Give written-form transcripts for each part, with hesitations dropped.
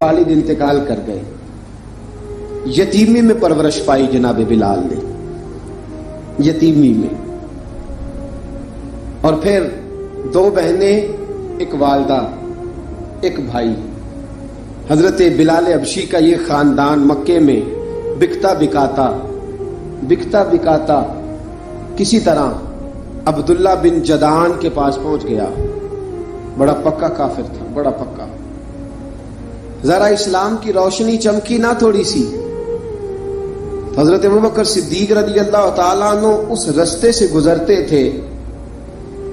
والد انتقال کر گئے، یتیمی میں پرورش پائی جناب بلال نے، یتیمی میں، اور پھر 2 بہنیں، ایک والدہ، ایک بھائی۔ حضرت بلال حبشی کا یہ خاندان مکے میں بکتا بکاتا کسی طرح عبداللہ بن جدعان کے پاس پہنچ گیا۔ بڑا پکا کافر تھا، بڑا پکا۔ ذرا اسلام کی روشنی چمکی نہ تھوڑی سی، حضرت ابوبکر صدیق رضی اللہ تعالیٰ عنہ اس رستے سے گزرتے تھے،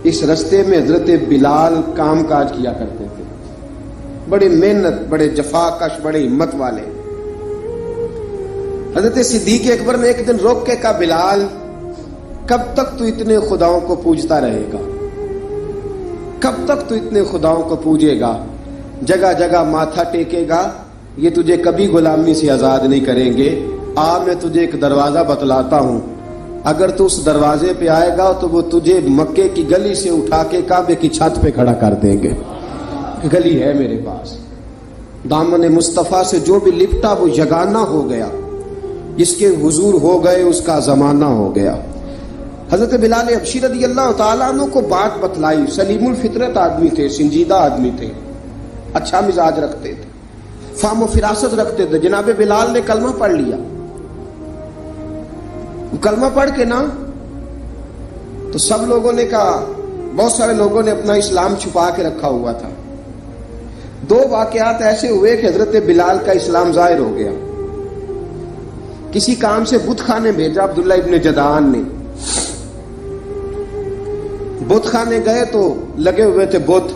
اس رستے میں حضرت بلال کام کاج کیا کرتے تھے، بڑے محنت، بڑے جفاکش، بڑے ہمت والے۔ حضرت صدیق اکبر نے ایک دن روک کے کہا، بلال کب تک تو اتنے خداؤں کو پوجتا رہے گا؟ کب تک تو اتنے خداؤں کو پوجے گا، جگہ جگہ ماتھا ٹیکے گا؟ یہ تجھے کبھی غلامی سے آزاد نہیں کریں گے۔ میں تجھے ایک دروازہ بتلاتا ہوں، اگر تو اس دروازے پہ آئے گا تو وہ تجھے مکے کی گلی سے اٹھا کے کعبے کی چھت پہ کھڑا کر دیں گے۔ گلی ہے میرے پاس، دامن مصطفیٰ سے جو بھی لپٹا وہ یگانہ ہو گیا، جس کے حضور ہو گئے اس کا زمانہ ہو گیا۔ حضرت بلال حبشی رضی اللہ تعالیٰ عنہ کو بات بتلائی، سلیم الفطرت آدمی تھے، سنجیدہ آدمی تھے، اچھا مزاج رکھتے تھے، فہم و فراست رکھتے تھے۔ جناب بلال نے کلمہ پڑھ لیا، کلمہ پڑھ کے نا تو سب لوگوں نے کہا، بہت سارے لوگوں نے اپنا اسلام چھپا کے رکھا ہوا تھا۔ 2 واقعات ایسے ہوئے کہ حضرت بلال کا اسلام ظاہر ہو گیا۔ کسی کام سے بت خانے بھیجا عبداللہ ابن جدعان نے، بت خانے گئے تو لگے ہوئے تھے بت،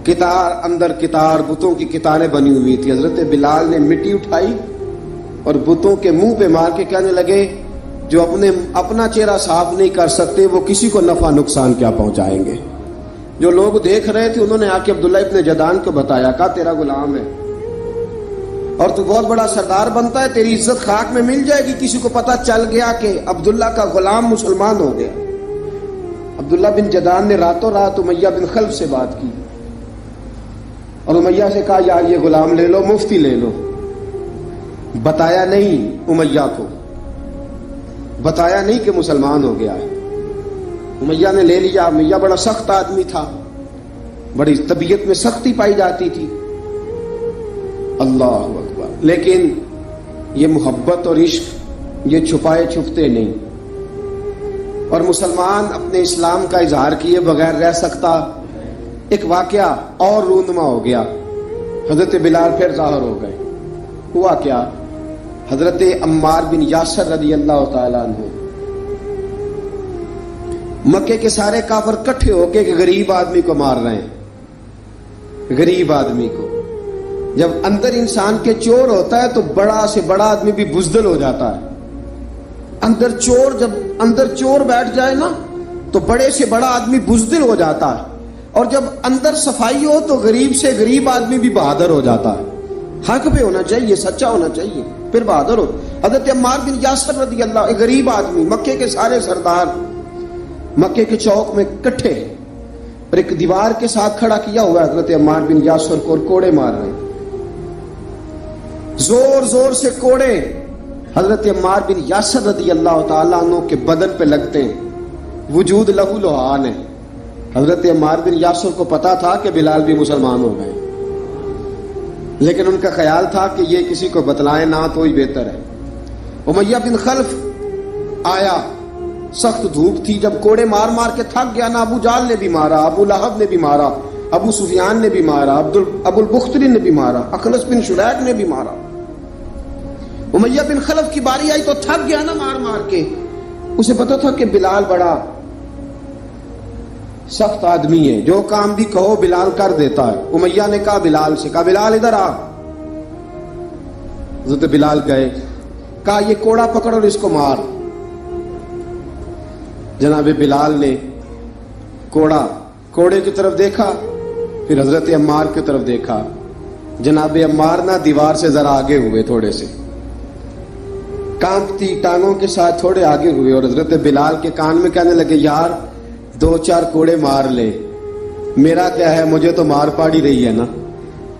کتار اندر کتار، بتوں کی کتاریں بنی ہوئی تھی۔ حضرت بلال نے مٹی اٹھائی اور بتوں کے منہ پہ مار کے کہنے لگے، جو اپنا چہرہ صاف نہیں کر سکتے وہ کسی کو نفع نقصان کیا پہنچائیں گے۔ جو لوگ دیکھ رہے تھے انہوں نے آ کے عبداللہ ابن جدعان کو بتایا، کہا تیرا غلام ہے اور تو بہت بڑا سردار بنتا ہے، تیری عزت خاک میں مل جائے گی۔ کسی کو پتا چل گیا کہ عبداللہ کا غلام مسلمان ہو گیا۔ عبداللہ بن جدعان نے راتوں رات امیہ بن خلف سے بات کی اور امیہ سے کہا، یار یہ غلام لے لو، مفتی لے لو۔ بتایا نہیں امیہ کو، بتایا نہیں کہ مسلمان ہو گیا ہے۔ امیہ نے لے لیا۔ امیہ بڑا سخت آدمی تھا، بڑی طبیعت میں سختی پائی جاتی تھی، اللہ اکبر، لیکن یہ محبت اور عشق یہ چھپائے چھپتے نہیں، اور مسلمان اپنے اسلام کا اظہار کیے بغیر رہ سکتا۔ ایک واقعہ اور رونما ہو گیا، حضرت بلال پھر ظاہر ہو گئے۔ ہوا کیا؟ حضرت عمار بن یاسر رضی اللہ تعالیٰ عنہ، مکے کے سارے کافر کٹھے ہو کے ایک غریب آدمی کو مار رہے ہیں۔ غریب آدمی کو، جب اندر انسان کے چور ہوتا ہے تو بڑا سے بڑا آدمی بھی بزدل ہو جاتا ہے۔ جب اندر چور بیٹھ جائے نا تو بڑے سے بڑا آدمی بزدل ہو جاتا ہے، اور جب اندر صفائی ہو تو غریب سے غریب آدمی بھی بہادر ہو جاتا ہے۔ حق پہ ہونا چاہیے، سچا ہونا چاہیے، پھر بہادر ہو۔ حضرت عمار بن یاسر رضی اللہ، ایک غریب آدمی، مکے کے سارے سردار مکے کے چوک میں کٹھے اور ایک دیوار کے ساتھ کھڑا کیا ہوا ہے حضرت عمار بن یاسر کو، اور کوڑے مار رہے ہیں، زور زور سے کوڑے حضرت عمار بن یاسر رضی اللہ تعالیٰ عنہ کے بدن پہ لگتے ہیں، وجود لہو لہان ہے۔ حضرت عمار بن یاسر کو پتا تھا کہ بلال بھی مسلمان ہو گئے، لیکن ان کا خیال تھا کہ یہ کسی کو بتلائے نہ تو ہی بہتر ہے۔ امیہ بن خلف آیا، سخت دھوپ تھی، جب کوڑے مار مار کے تھک گیا نا، ابو جال نے بھی مارا، ابو لہب نے بھی مارا، ابو سفیان نے بھی مارا، ابو البختری نے بھی مارا، اخنس بن شریک نے بھی مارا۔ امیہ بن خلف کی باری آئی تو تھک گیا نا مار مار کے، اسے پتا تھا کہ بلال بڑا سخت آدمی ہے، جو کام بھی کہو بلال کر دیتا ہے۔ امیہ نے کہا بلال سے، کہا بلال ادھر آ۔ حضرت بلال گئے، کہا یہ کوڑا پکڑ اور اس کو مار۔ جناب بلال نے کوڑے کی طرف دیکھا، پھر حضرت عمار کی طرف دیکھا۔ جناب عمار نہ دیوار سے ذرا آگے ہوئے، تھوڑے سے کانپتی ٹانگوں کے ساتھ تھوڑے آگے ہوئے، اور حضرت بلال کے کان میں کہنے لگے، یار 2-4 کوڑے مار لے، میرا کیا ہے، مجھے تو مار پاڑی رہی ہے نا،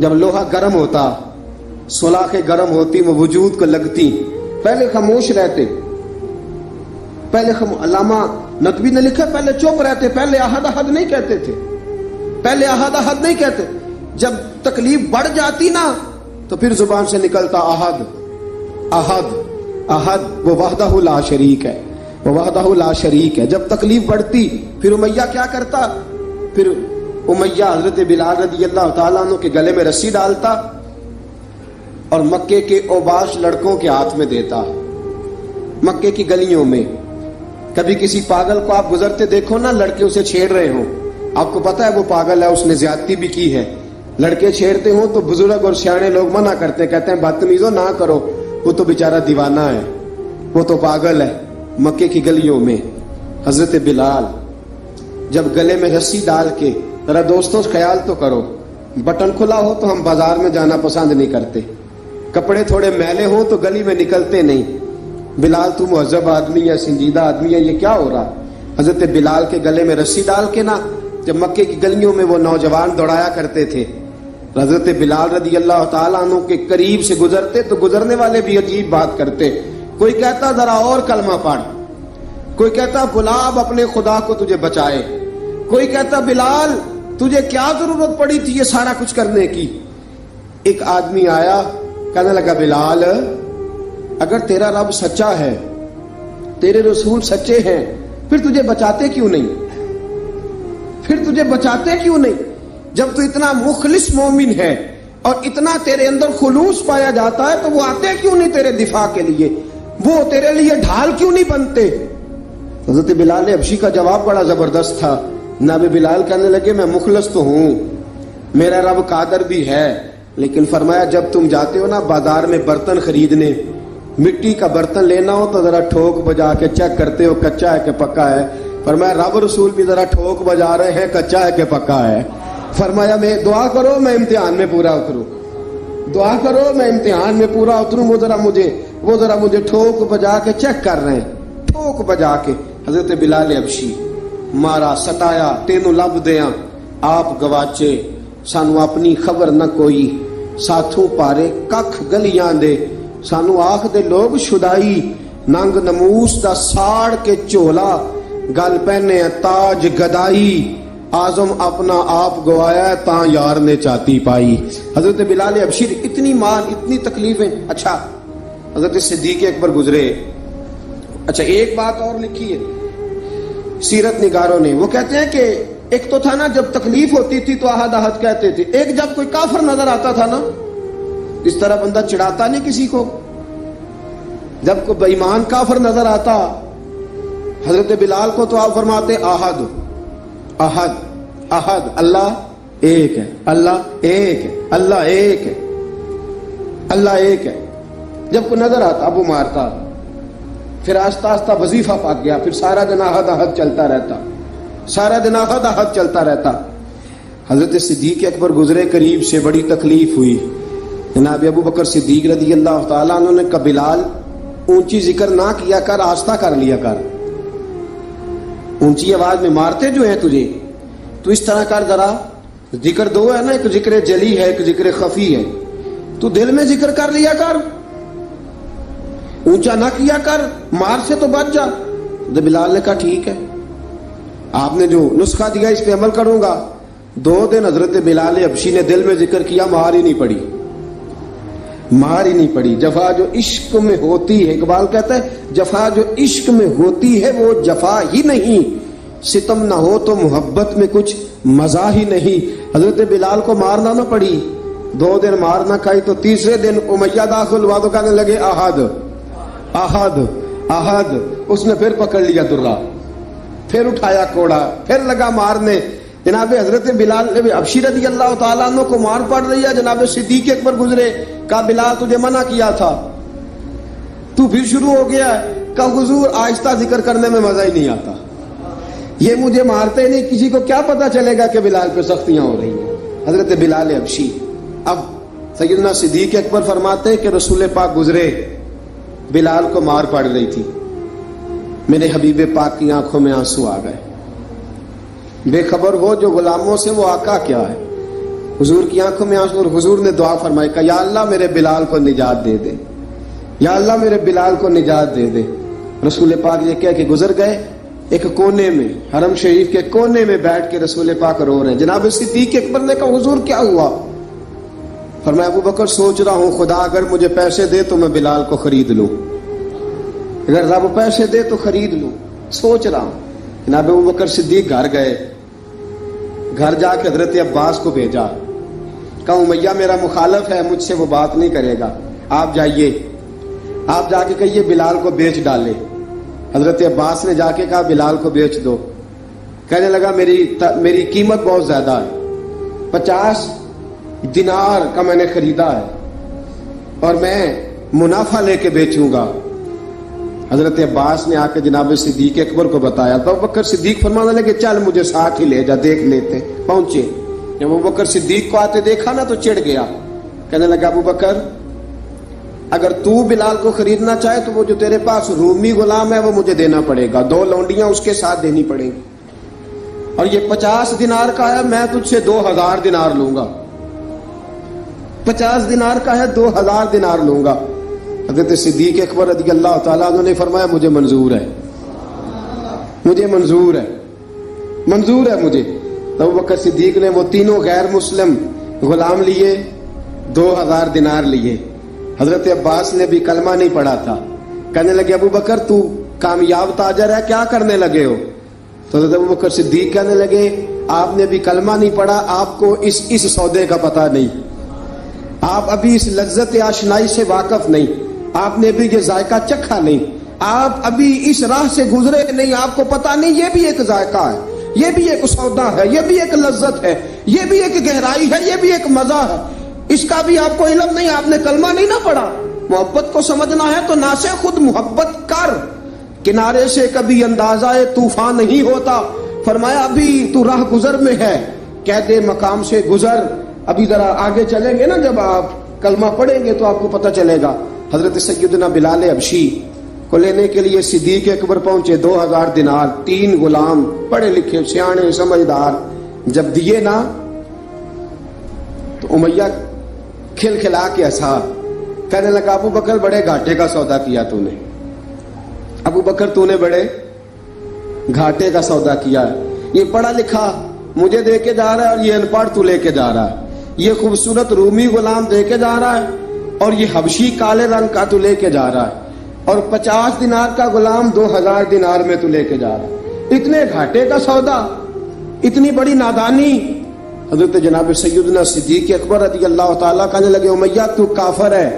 جب لوہا گرم ہوتا، سلاخیں گرم ہوتی، وہ وجود کو لگتی، پہلے خاموش رہتے، پہلے علامہ ندوی نے لکھا پہلے چپ رہتے، پہلے احد احد نہیں کہتے تھے، پہلے احد احد نہیں کہتے، جب تکلیف بڑھ جاتی نا تو پھر زبان سے نکلتا احد احد احد، وہ وحدہ لا شریک ہے، وہ وحدہ لا شریک ہے۔ جب تکلیف بڑھتی پھر امیہ کیا کرتا؟ پھر امیہ حضرت بلال رضی اللہ تعالیٰ عنہ کے گلے میں رسی ڈالتا اور مکے کے اوباش لڑکوں کے ہاتھ میں دیتا، مکے کی گلیوں میں۔ کبھی کسی پاگل کو آپ گزرتے دیکھو نا، لڑکے اسے چھیڑ رہے ہوں، آپ کو پتا ہے وہ پاگل ہے، اس نے زیادتی بھی کی ہے، لڑکے چھیڑتے ہوں تو بزرگ اور سیانے لوگ منع کرتے، کہتے ہیں بدتمیزوں نہ کرو، وہ تو بیچارہ دیوانہ ہے، وہ تو پاگل ہے۔ مکے کی گلیوں میں حضرت بلال جب گلے میں رسی ڈال کے، ذرا دوستوں خیال تو کرو، بٹن کھلا ہو تو ہم بازار میں جانا پسند نہیں کرتے، کپڑے تھوڑے میلے ہوں تو گلی میں نکلتے نہیں۔ بلال تو مہذب آدمی ہے، سنجیدہ آدمی ہے، یہ کیا ہو رہا؟ حضرت بلال کے گلے میں رسی ڈال کے نا جب مکے کی گلیوں میں وہ نوجوان دوڑایا کرتے تھے، حضرت بلال رضی اللہ تعالیٰ عنہ کے قریب سے گزرتے تو گزرنے والے بھی عجیب بات کرتے، کوئی کہتا ذرا اور کلمہ پڑھ، کوئی کہتا گلاب اپنے خدا کو تجھے بچائے، کوئی کہتا بلال تجھے کیا ضرورت پڑی تھی یہ سارا کچھ کرنے کی۔ ایک آدمی آیا کہنے لگا بلال اگر تیرا رب سچا ہے، تیرے رسول سچے ہیں، پھر تجھے بچاتے کیوں نہیں؟ پھر تجھے بچاتے کیوں نہیں؟ جب تو اتنا مخلص مومن ہے اور اتنا تیرے اندر خلوص پایا جاتا ہے تو وہ آتے کیوں نہیں تیرے دفاع کے لیے؟ وہ تیرے لیے ڈھال کیوں نہیں بنتے؟ حضرت بلال حبشی کا جواب بڑا زبردست تھا۔ جناب بلال کہنے لگے میں مخلص تو ہوں، میرا رب قادر بھی ہے، لیکن فرمایا جب تم جاتے ہو نا بازار میں برتن خریدنے، مٹی کا برتن لینا ہو تو ذرا ٹھوک بجا کے چیک کرتے ہو کچا ہے کہ پکا ہے۔ فرمایا رب رسول بھی ذرا ٹھوک بجا رہے ہیں کچا ہے کہ پکا ہے۔ فرمایا میں دعا کرو میں امتحان میں پورا اتروں، دعا کرو میں امتحان میں پورا اتروں، وہ ذرا مجھے ٹھوک بجا کے چیک کر رہے ہیں، ٹھوک بجا کے۔ حضرت بلال حبشی مارا ستایا تینوں لب دیاں آپ گواچے، سانو اپنی خبر نہ کوئی، ساتھوں پارے ککھ گلیاں دے، سانو آکھ دے لوگ شدائی، ننگ نموس دا ساڑ کے چولا، گل پہنے تاج گدائی، آزم اپنا آپ گوایا تاں یار نے چاتی پائی۔ حضرت بلال حبشی اتنی مار اتنی تکلیفیں۔ اچھا حضرت صدیق اکبر گزرے، اچھا ایک بات اور لکھی ہے سیرت نگاروں نے، وہ کہتے ہیں کہ ایک تو تھا نا جب تکلیف ہوتی تھی تو احد احد کہتے تھے، ایک جب کوئی کافر نظر آتا تھا نا، اس طرح بندہ چڑھاتا نہیں کسی کو، جب کوئی بے ایمان کافر نظر آتا حضرت بلال کو تو آپ فرماتے احد احد احد، اللہ ایک ہے، اللہ ایک ہے، اللہ ایک ہے، اللہ ایک ہے۔ جب کوئی نظر آتا ابو مارتا، پھر آہستہ آہستہ وظیفہ پاک گیا، پھر سارا دن احد احد چلتا رہتا، سارا دن احد احد چلتا رہتا۔ حضرت صدیق اکبر گزرے قریب سے، بڑی تکلیف ہوئی، جناب ابو بکر صدیق رضی اللہ تعالیٰ عنہ نے کہا بلال اونچی ذکر نہ کیا کر، آہستہ کر لیا کر، اونچی آواز میں مارتے جو ہیں تجھے، تو اس طرح کر، ذرا ذکر دو ہے نا، ایک ذکر جلی ہے ایک ذکر خفی ہے، تو دل میں ذکر کر لیا کر، اونچا نہ کیا کر، مار سے تو بچ جا۔ تو بلال نے کہا ٹھیک ہے، آپ نے جو نسخہ دیا اس پہ عمل کروں گا۔ 2 دن حضرت بلال حبشی نے دل میں ذکر کیا، مار ہی نہیں پڑی، مار ہی نہیں پڑی۔ جفا جو عشق میں ہوتی ہے، اقبال کہتا ہے جفا جو عشق میں ہوتی ہے وہ جفا ہی نہیں، ستم نہ ہو تو محبت میں کچھ مزہ ہی نہیں۔ حضرت بلال کو مارنا نہ پڑی، 2 دن مار نہ کھائی، تو تیسرے دن امیہ داخل ہوا تو کہنے لگے احد احد احد، اس نے پھر پکڑ لیا درہ، پھر اٹھایا کوڑا، پھر لگا مارنے۔ جناب حضرت بلال حبشی رضی اللہ تعالیٰ عنہ کو مار پڑ رہی ہے، جناب صدیق اکبر گزرے، کہا بلال تجھے منع کیا تھا، تو پھر شروع ہو گیا ہے۔ کہا حضور آہستہ ذکر کرنے میں مزہ ہی نہیں آتا، یہ مجھے مارتے نہیں، کسی کو کیا پتا چلے گا کہ بلال پہ سختیاں ہو رہی ہیں۔ حضرت بلال حبشی، اب سیدنا صدیق اکبر فرماتے کہ رسول پاک گزرے، بلال کو مار پڑ رہی تھی، میرے حبیب پاک کی آنکھوں میں آنسو آ گئے۔ بے خبر ہو جو غلاموں سے وہ آقا کیا ہے، حضور کی آنکھوں میں آنسو، اور حضور نے دعا فرمائی کہ یا اللہ میرے بلال کو نجات دے دے، یا اللہ میرے بلال کو نجات دے دے۔ رسول پاک یہ کہہ کے گزر گئے، ایک کونے میں، حرم شریف کے کونے میں بیٹھ کے رسول پاک رو رہے ہیں۔ جناب صدیق اکبر نے کہا حضور کیا ہوا؟ فرمایا ابو بکر سوچ رہا ہوں خدا اگر مجھے پیسے دے تو میں بلال کو خرید لوں، اگر رب پیسے دے تو خرید لوں، سوچ رہا ہوں۔ جناب ابو بکر صدیق گھر گئے، گھر جا کے حضرت عباس کو بھیجا، کہا امیہ میرا مخالف ہے، مجھ سے وہ بات نہیں کرے گا، آپ جائیے، آپ جا کے کہیے بلال کو بیچ ڈالے۔ حضرت عباس نے جا کے کہا بلال کو بیچ دو۔ کہنے لگا میری قیمت بہت زیادہ ہے، 50 دینار کا میں نے خریدا ہے اور میں منافع لے کے بیچوں گا۔ حضرت عباس نے آ کے جناب صدیق اکبر کو بتایا تو ابو بکر صدیق فرمانے لگے چل مجھے ساتھ ہی لے جا، دیکھ لیتے۔ پہنچے، جب ابو بکر صدیق کو آتے دیکھا نا تو چڑھ گیا، کہنے لگا ابو بکر اگر تو بلال کو خریدنا چاہے تو وہ جو تیرے پاس رومی غلام ہے وہ مجھے دینا پڑے گا، 2 لونڈیاں اس کے ساتھ دینی پڑیں گی، اور یہ 50 دینار کا ہے، میں تجھ سے 2000 دینار لوں گا، 50 دینار کا ہے 2000 دینار لوں گا۔ حضرت صدیق اکبر رضی اللہ تعالیٰ عنہ نے فرمایا مجھے منظور ہے، مجھے منظور ہے، منظور ہے مجھے۔ تو ابو بکر صدیق نے وہ تینوں غیر مسلم غلام لیے، 2000 دینار لیے۔ حضرت عباس نے بھی کلمہ نہیں پڑھا تھا، کہنے لگے ابو بکر تو کامیاب تاجر ہے، کیا کرنے لگے ہو؟ تو حضرت ابو بکر صدیق کہنے لگے آپ نے بھی کلمہ نہیں پڑھا، آپ کو اس سودے کا پتہ نہیں، آپ ابھی اس لذت آشنائی سے واقف نہیں، آپ نے بھی یہ ذائقہ چکھا نہیں، آپ ابھی اس راہ سے گزرے نہیں، آپ کو پتہ نہیں یہ بھی ایک ذائقہ ہے، یہ بھی ایک سودا ہے، یہ بھی ایک لذت ہے، یہ بھی ایک گہرائی ہے، یہ بھی ایک مزہ ہے، اس کا بھی آپ کو علم نہیں، آپ نے کلمہ نہیں نہ پڑھا۔ محبت کو سمجھنا ہے تو نہ سے خود محبت کر، کنارے سے کبھی اندازہ طوفان نہیں ہوتا۔ فرمایا ابھی تو راہ گزر میں ہے، کہہ دے مقام سے گزر، ابھی ذرا آگے چلیں گے نا، جب آپ کلمہ پڑھیں گے تو آپ کو پتہ چلے گا۔ حضرت سیدنا بلال حبشی کو لینے کے لیے صدیق اکبر پہنچے، 2000 دینار، 3 غلام پڑھے لکھے سیانے سمجھدار، جب دیے نا تو امیہ کھلکھلا کے ہنسا، کہنے لگا ابو بکر بڑے گھاٹے کا سودا کیا تو نے، ابو بکر تو نے بڑے گھاٹے کا سودا کیا ہے، یہ پڑھا لکھا مجھے دے کے جا رہا ہے اور یہ ان پڑھ تو لے کے جا رہا ہے، یہ خوبصورت رومی غلام دے کے جا رہا ہے اور یہ حبشی کالے رنگ کا تو لے کے جا رہا ہے، اور 50 دینار کا غلام 2000 دینار میں تو لے کے جا رہا ہے، اتنے گھاٹے کا سودا، اتنی بڑی نادانی۔ حضرت جناب سیدنا صدیق اکبر رضی اللہ تعالیٰ کہنے لگے امیہ تو کافر ہے،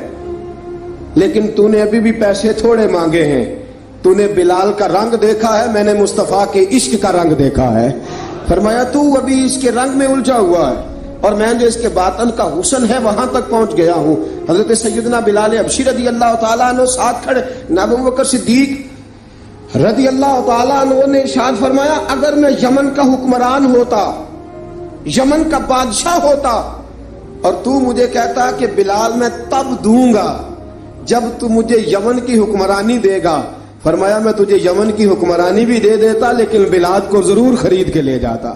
لیکن تو نے ابھی بھی پیسے تھوڑے مانگے ہیں، تو نے بلال کا رنگ دیکھا ہے، میں نے مصطفیٰ کے عشق کا رنگ دیکھا ہے۔ فرمایا تو ابھی اس کے رنگ میں الجھا ہوا ہے، اور میں جو اس کے باطن کا حسن ہے وہاں تک پہنچ گیا ہوں۔ حضرت سیدنا بلال حبشی رضی اللہ تعالیٰ عنہ ساتھ کھڑے، ابو بکر صدیق رضی اللہ تعالیٰ عنہ نے ارشاد فرمایا اگر میں یمن کا حکمران ہوتا، یمن کا بادشاہ ہوتا، اور تو مجھے کہتا کہ بلال میں تب دوں گا جب تو مجھے یمن کی حکمرانی دے گا، فرمایا میں تجھے یمن کی حکمرانی بھی دے دیتا لیکن بلال کو ضرور خرید کے لے جاتا۔